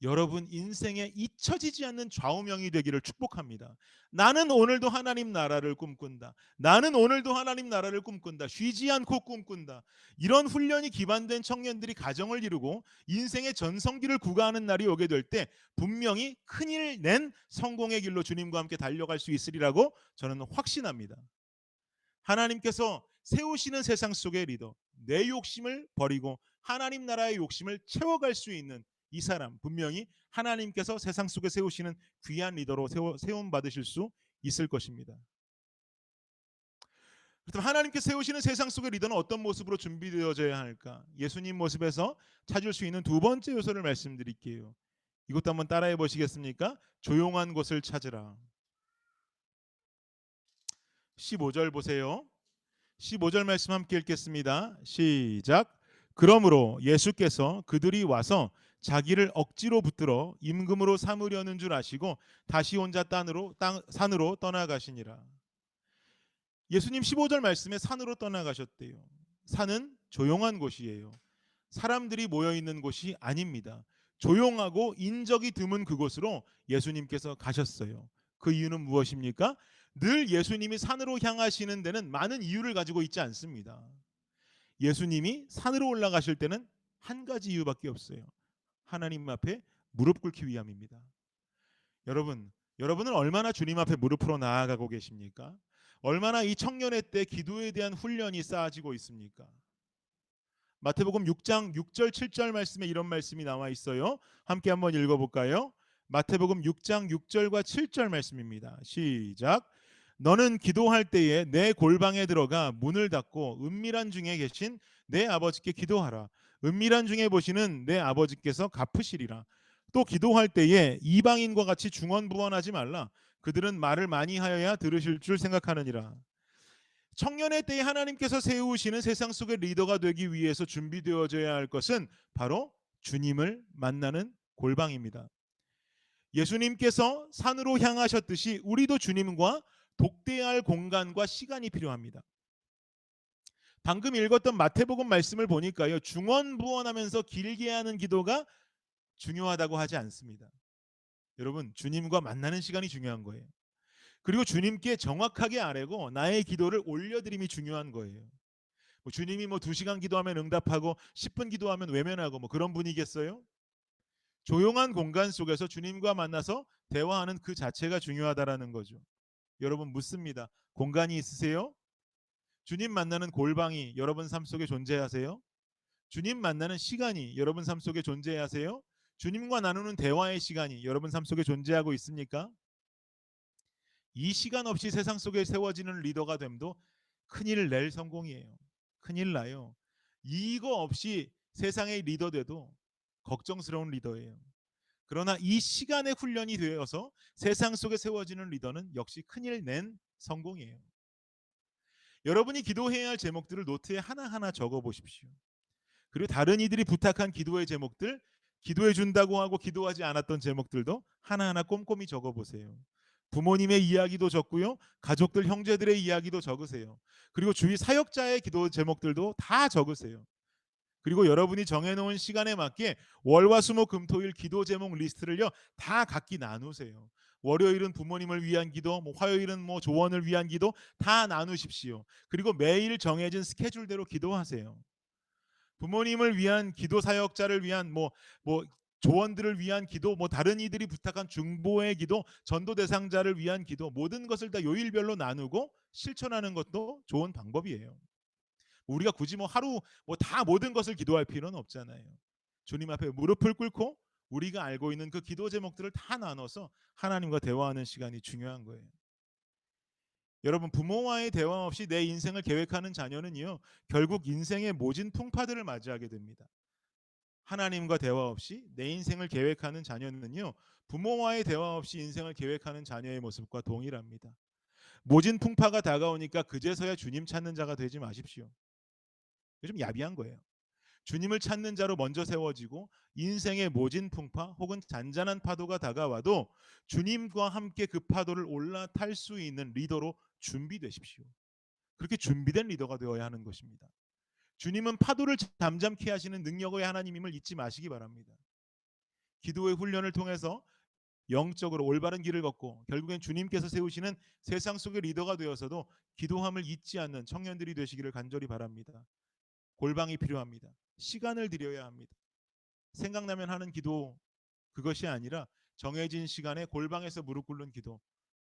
여러분 인생에 잊혀지지 않는 좌우명이 되기를 축복합니다. 나는 오늘도 하나님 나라를 꿈꾼다. 나는 오늘도 하나님 나라를 꿈꾼다. 쉬지 않고 꿈꾼다. 이런 훈련이 기반된 청년들이 가정을 이루고 인생의 전성기를 구가하는 날이 오게 될 때 분명히 큰일 낸 성공의 길로 주님과 함께 달려갈 수 있으리라고 저는 확신합니다. 하나님께서 세우시는 세상 속의 리더, 내 욕심을 버리고 하나님 나라의 욕심을 채워갈 수 있는 이 사람, 분명히 하나님께서 세상 속에 세우시는 귀한 리더로 세움 받으실 수 있을 것입니다. 그렇다면 하나님께 세우시는 세상 속의 리더는 어떤 모습으로 준비되어져야 할까? 예수님 모습에서 찾을 수 있는 두 번째 요소를 말씀드릴게요. 이것도 한번 따라해 보시겠습니까? 조용한 곳을 찾으라. 15절 보세요. 15절 말씀 함께 읽겠습니다. 시작. 그러므로 예수께서 그들이 와서 자기를 억지로 붙들어 임금으로 삼으려는 줄 아시고 다시 혼자 산으로 떠나가시니라. 예수님 15절 말씀에 산으로 떠나가셨대요. 산은 조용한 곳이에요. 사람들이 모여 있는 곳이 아닙니다. 조용하고 인적이 드문 그곳으로 예수님께서 가셨어요. 그 이유는 무엇입니까? 늘 예수님이 산으로 향하시는 데는 많은 이유를 가지고 있지 않습니다. 예수님이 산으로 올라가실 때는 한 가지 이유밖에 없어요. 하나님 앞에 무릎 꿇기 위함입니다. 여러분은 얼마나 주님 앞에 무릎으로 나아가고 계십니까? 얼마나 이 청년의 때 기도에 대한 훈련이 쌓아지고 있습니까? 마태복음 6장 6절 7절 말씀에 이런 말씀이 나와 있어요. 함께 한번 읽어볼까요? 마태복음 6장 6절과 7절 말씀입니다. 시작. 너는 기도할 때에 내 골방에 들어가 문을 닫고 은밀한 중에 계신 내 아버지께 기도하라. 은밀한 중에 보시는 내 아버지께서 갚으시리라. 또 기도할 때에 이방인과 같이 중언부언하지 말라. 그들은 말을 많이 하여야 들으실 줄 생각하느니라. 청년의 때에 하나님께서 세우시는 세상 속의 리더가 되기 위해서 준비되어져야 할 것은 바로 주님을 만나는 골방입니다. 예수님께서 산으로 향하셨듯이 우리도 주님과 독대해야 할 공간과 시간이 필요합니다. 방금 읽었던 마태복음 말씀을 보니까요, 중언부언하면서 길게 하는 기도가 중요하다고 하지 않습니다. 여러분, 주님과 만나는 시간이 중요한 거예요. 그리고 주님께 정확하게 아뢰고 나의 기도를 올려드림이 중요한 거예요. 뭐 주님이 뭐 2시간 기도하면 응답하고 10분 기도하면 외면하고 뭐 그런 분이겠어요? 조용한 공간 속에서 주님과 만나서 대화하는 그 자체가 중요하다라는 거죠. 여러분 묻습니다. 공간이 있으세요? 주님 만나는 골방이 여러분 삶 속에 존재하세요? 주님 만나는 시간이 여러분 삶 속에 존재하세요? 주님과 나누는 대화의 시간이 여러분 삶 속에 존재하고 있습니까? 이 시간 없이 세상 속에 세워지는 리더가 됨도 큰일 낼 성공이에요. 큰일 나요. 이거 없이 세상의 리더 돼도 걱정스러운 리더예요. 그러나 이 시간의 훈련이 되어서 세상 속에 세워지는 리더는 역시 큰일 낸 성공이에요. 여러분이 기도해야 할 제목들을 노트에 하나하나 적어 보십시오. 그리고 다른 이들이 부탁한 기도의 제목들, 기도해 준다고 하고 기도하지 않았던 제목들도 하나하나 꼼꼼히 적어 보세요. 부모님의 이야기도 적고요. 가족들, 형제들의 이야기도 적으세요. 그리고 주위 사역자의 기도 제목들도 다 적으세요. 그리고 여러분이 정해놓은 시간에 맞게 월화수목금토일 기도 제목 리스트를요 다 각기 나누세요. 월요일은 부모님을 위한 기도, 뭐 화요일은 뭐 조언을 위한 기도 다 나누십시오. 그리고 매일 정해진 스케줄대로 기도하세요. 부모님을 위한 기도, 사역자를 위한 뭐 조언들을 위한 기도, 뭐 다른 이들이 부탁한 중보의 기도, 전도 대상자를 위한 기도, 모든 것을 다 요일별로 나누고 실천하는 것도 좋은 방법이에요. 우리가 굳이 뭐 하루 뭐 다 모든 것을 기도할 필요는 없잖아요. 주님 앞에 무릎을 꿇고 우리가 알고 있는 그 기도 제목들을 다 나눠서 하나님과 대화하는 시간이 중요한 거예요. 여러분, 부모와의 대화 없이 내 인생을 계획하는 자녀는요 결국 인생의 모진 풍파들을 맞이하게 됩니다. 하나님과 대화 없이 내 인생을 계획하는 자녀는요 부모와의 대화 없이 인생을 계획하는 자녀의 모습과 동일합니다. 모진 풍파가 다가오니까 그제서야 주님 찾는 자가 되지 마십시오. 요즘 야비한 거예요. 주님을 찾는 자로 먼저 세워지고 인생의 모진 풍파 혹은 잔잔한 파도가 다가와도 주님과 함께 그 파도를 올라탈 수 있는 리더로 준비되십시오. 그렇게 준비된 리더가 되어야 하는 것입니다. 주님은 파도를 잠잠케 하시는 능력의 하나님임을 잊지 마시기 바랍니다. 기도의 훈련을 통해서 영적으로 올바른 길을 걷고 결국엔 주님께서 세우시는 세상 속의 리더가 되어서도 기도함을 잊지 않는 청년들이 되시기를 간절히 바랍니다. 골방이 필요합니다. 시간을 들여야 합니다. 생각나면 하는 기도 그것이 아니라 정해진 시간에 골방에서 무릎 꿇는 기도.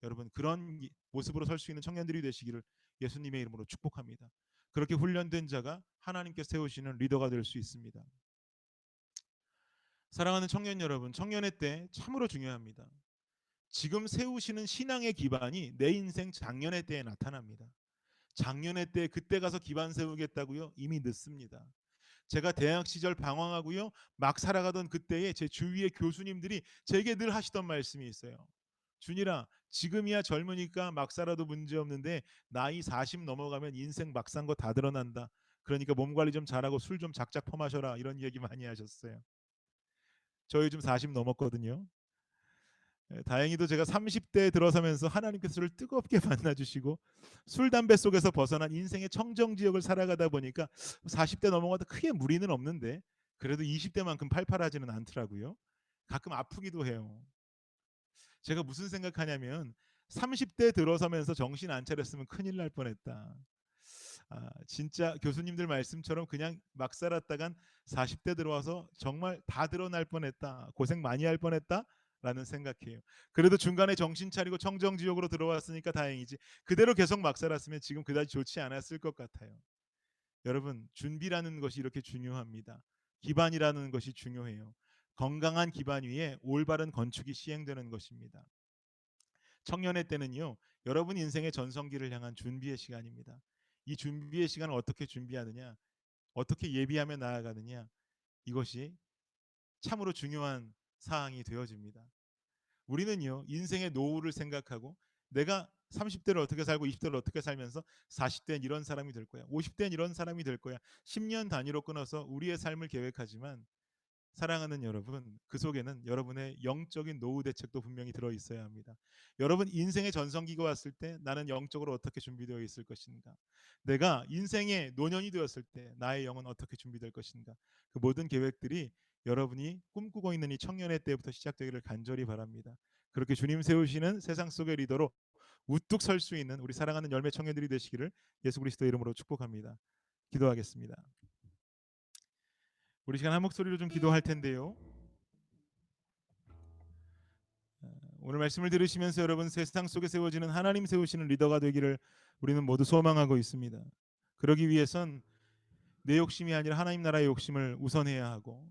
여러분 그런 모습으로 설 수 있는 청년들이 되시기를 예수님의 이름으로 축복합니다. 그렇게 훈련된 자가 하나님께서 세우시는 리더가 될 수 있습니다. 사랑하는 청년 여러분, 청년의 때 참으로 중요합니다. 지금 세우시는 신앙의 기반이 내 인생 작년의 때에 나타납니다. 작년의 때 그때 가서 기반 세우겠다고요? 이미 늦습니다. 제가 대학 시절 방황하고요. 막 살아가던 그때에 제 주위의 교수님들이 제게 늘 하시던 말씀이 있어요. 준이라 지금이야 젊으니까 막 살아도 문제 없는데 나이 40 넘어가면 인생 막 산 거 다 드러난다. 그러니까 몸 관리 좀 잘하고 술 좀 작작 퍼마셔라. 이런 얘기 많이 하셨어요. 저 요즘 40 넘었거든요. 다행히도 제가 30대에 들어서면서 하나님께서 저를 뜨겁게 만나주시고 술 담배 속에서 벗어난 인생의 청정지역을 살아가다 보니까 40대 넘어가도 크게 무리는 없는데 그래도 20대만큼 팔팔하지는 않더라고요. 가끔 아프기도 해요. 제가 무슨 생각하냐면 30대 들어서면서 정신 안 차렸으면 큰일 날 뻔했다. 진짜 교수님들 말씀처럼 그냥 막 살았다간 40대 들어와서 정말 다 드러날 뻔했다. 고생 많이 할 뻔했다. 라는 생각해요. 그래도 중간에 정신 차리고 청정지역으로 들어왔으니까 다행이지. 그대로 계속 막 살았으면 지금 그다지 좋지 않았을 것 같아요. 여러분, 준비라는 것이 이렇게 중요합니다. 기반이라는 것이 중요해요. 건강한 기반 위에 올바른 건축이 시행되는 것입니다. 청년의 때는요. 여러분 인생의 전성기를 향한 준비의 시간입니다. 이 준비의 시간을 어떻게 준비하느냐, 어떻게 예비하며 나아가느냐, 이것이 참으로 중요한 사항이 되어집니다. 우리는요 인생의 노후를 생각하고 내가 30대를 어떻게 살고 20대를 어떻게 살면서 40대는 이런 사람이 될 거야, 50대는 이런 사람이 될 거야, 10년 단위로 끊어서 우리의 삶을 계획하지만 사랑하는 여러분, 그 속에는 여러분의 영적인 노후 대책도 분명히 들어 있어야 합니다. 여러분 인생의 전성기가 왔을 때 나는 영적으로 어떻게 준비되어 있을 것인가? 내가 인생의 노년이 되었을 때 나의 영은 어떻게 준비될 것인가? 그 모든 계획들이 여러분이 꿈꾸고 있는 이 청년의 때부터 시작되기를 간절히 바랍니다. 그렇게 주님 세우시는 세상 속의 리더로 우뚝 설 수 있는 우리 사랑하는 열매 청년들이 되시기를 예수 그리스도의 이름으로 축복합니다. 기도하겠습니다. 우리 시간 한 목소리로 좀 기도할 텐데요. 오늘 말씀을 들으시면서 여러분 세상 속에 세워지는 하나님 세우시는 리더가 되기를 우리는 모두 소망하고 있습니다. 그러기 위해선 내 욕심이 아니라 하나님 나라의 욕심을 우선해야 하고,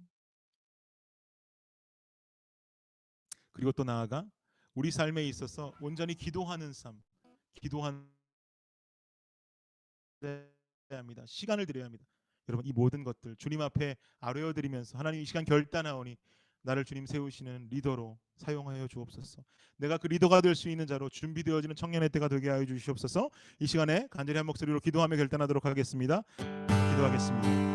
그리고 또 나아가 우리 삶에 있어서 온전히 기도하는 삶, 기도해야 합니다. 시간을 드려야 합니다. 여러분 이 모든 것들 주님 앞에 아뢰어드리면서 하나님 이 시간 결단하오니 나를 주님 세우시는 리더로 사용하여 주옵소서. 내가 그 리더가 될 수 있는 자로 준비되어지는 청년의 때가 되게 하여 주시옵소서. 이 시간에 간절히 한 목소리로 기도하며 결단하도록 하겠습니다. 기도하겠습니다.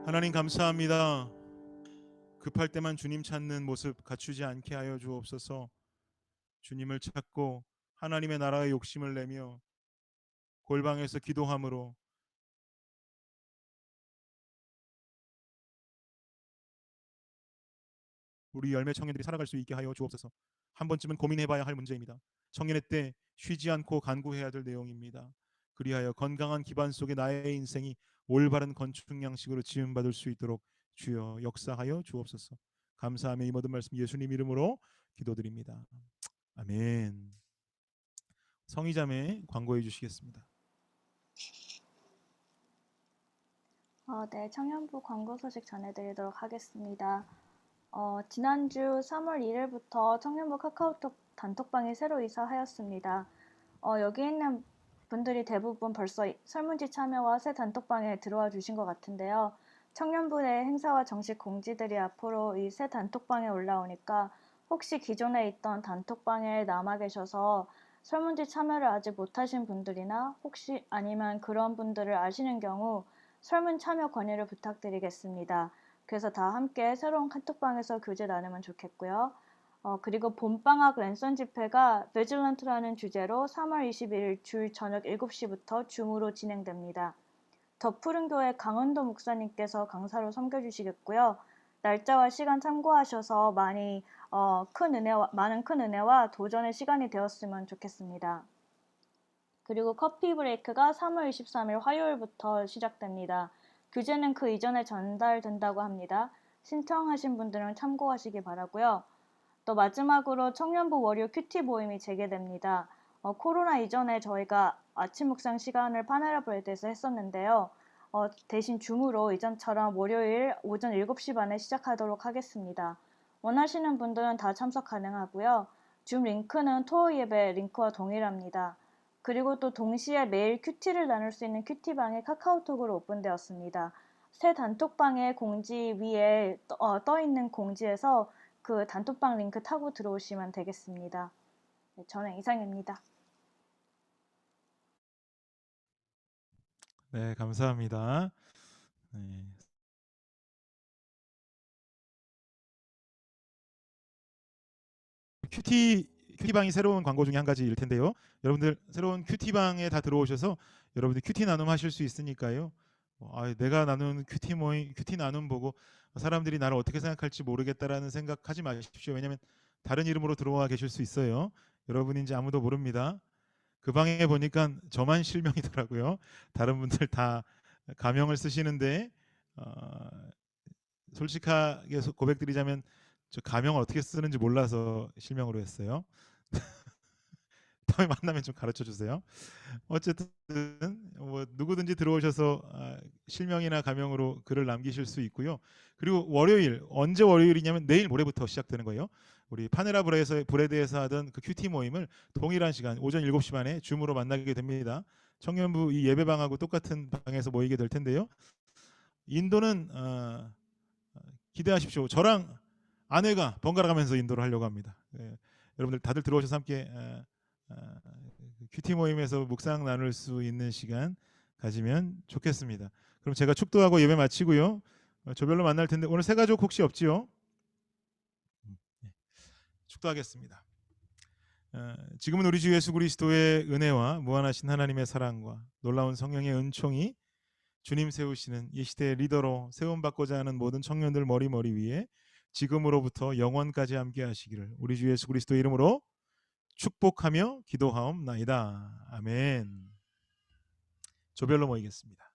하나님 감사합니다. 급할 때만 주님 찾는 모습 갖추지 않게 하여 주옵소서. 주님을 찾고 하나님의 나라의 욕심을 내며 골방에서 기도함으로 우리 열매 청년들이 살아갈 수 있게 하여 주옵소서. 한 번쯤은 고민해봐야 할 문제입니다. 청년의 때 쉬지 않고 간구해야 될 내용입니다. 그리하여 건강한 기반 속에 나의 인생이 올바른 건축 양식으로 지음받을 수 있도록 주여 역사하여 주옵소서. 감사하며 이 모든 말씀 예수님 이름으로 기도드립니다. 아멘. 성의자매 광고해 주시겠습니다. 네, 청년부 광고 소식 전해드리도록 하겠습니다. 지난주 3월 1일부터 청년부 카카오톡 단톡방이 새로 이사하였습니다. 여기 있는 분들이 대부분 벌써 설문지 참여와 새 단톡방에 들어와 주신 것 같은데요. 청년부의 행사와 정식 공지들이 앞으로 이 새 단톡방에 올라오니까 혹시 기존에 있던 단톡방에 남아 계셔서 설문지 참여를 아직 못하신 분들이나 혹시 아니면 그런 분들을 아시는 경우 설문 참여 권유를 부탁드리겠습니다. 그래서 다 함께 새로운 카톡방에서 교제 나누면 좋겠고요. 그리고 봄방학 랜선 집회가 베질런트라는 주제로 3월 21일 주 저녁 7시부터 줌으로 진행됩니다. 더 푸른 교회 강은도 목사님께서 강사로 섬겨주시겠고요. 날짜와 시간 참고하셔서 많은 큰 은혜와 도전의 시간이 되었으면 좋겠습니다. 그리고 커피 브레이크가 3월 23일 화요일부터 시작됩니다. 교재는 그 이전에 전달된다고 합니다. 신청하신 분들은 참고하시기 바라고요. 또 마지막으로 청년부 월요 큐티 모임이 재개됩니다. 코로나 이전에 저희가 아침 묵상 시간을 파네라 브레드에서 했었는데요. 대신 줌으로 이전처럼 월요일 오전 7시 반에 시작하도록 하겠습니다. 원하시는 분들은 다 참석 가능하고요. 줌 링크는 토요 예배 링크와 동일합니다. 그리고 또 동시에 매일 큐티를 나눌 수 있는 큐티방이 카카오톡으로 오픈되었습니다. 새 단톡방의 공지 위에 떠 있는 공지에서 그 단톡방 링크 타고 들어오시면 되겠습니다. 네, 저는 이상입니다. 네, 감사합니다. 네. 큐티방이 새로운 광고 중에 한 가지일 텐데요. 여러분들 새로운 큐티방에 다 들어오셔서 여러분들 큐티 나눔 하실 수 있으니까요. 내가 나눈 큐티 모임, 큐티 나눔 보고 사람들이 나를 어떻게 생각할지 모르겠다라는 생각하지 마십시오. 왜냐하면 다른 이름으로 들어와 계실 수 있어요. 여러분인지 아무도 모릅니다. 그 방에 보니까 저만 실명이더라고요. 다른 분들 다 가명을 쓰시는데 솔직하게 고백드리자면 저 가명을 어떻게 쓰는지 몰라서 실명으로 했어요. 다음에 만나면 좀 가르쳐 주세요. 어쨌든 뭐 누구든지 들어오셔서 실명이나 가명으로 글을 남기실 수 있고요. 그리고 월요일 언제 월요일이냐면 내일 모레부터 시작되는 거예요. 우리 파네라 브레드에서 하던 그 큐티 모임을 동일한 시간 오전 7시 반에 줌으로 만나게 됩니다. 청년부 이 예배방하고 똑같은 방에서 모이게 될 텐데요. 인도는 기대하십시오. 저랑 아내가 번갈아 가면서 인도를 하려고 합니다. 예, 여러분들 다들 들어오셔서 함께 큐티 모임에서 묵상 나눌 수 있는 시간 가지면 좋겠습니다. 그럼 제가 축도하고 예배 마치고요. 조별로 만날 텐데 오늘 새 가족 혹시 없지요? 네, 축도하겠습니다. 지금은 우리 주 예수 그리스도의 은혜와 무한하신 하나님의 사랑과 놀라운 성령의 은총이 주님 세우시는 이 시대의 리더로 세움받고자 하는 모든 청년들 머리 위에 지금으로부터 영원까지 함께 하시기를 우리 주 예수 그리스도의 이름으로 축복하며 기도하옵나이다. 아멘. 조별로 모이겠습니다.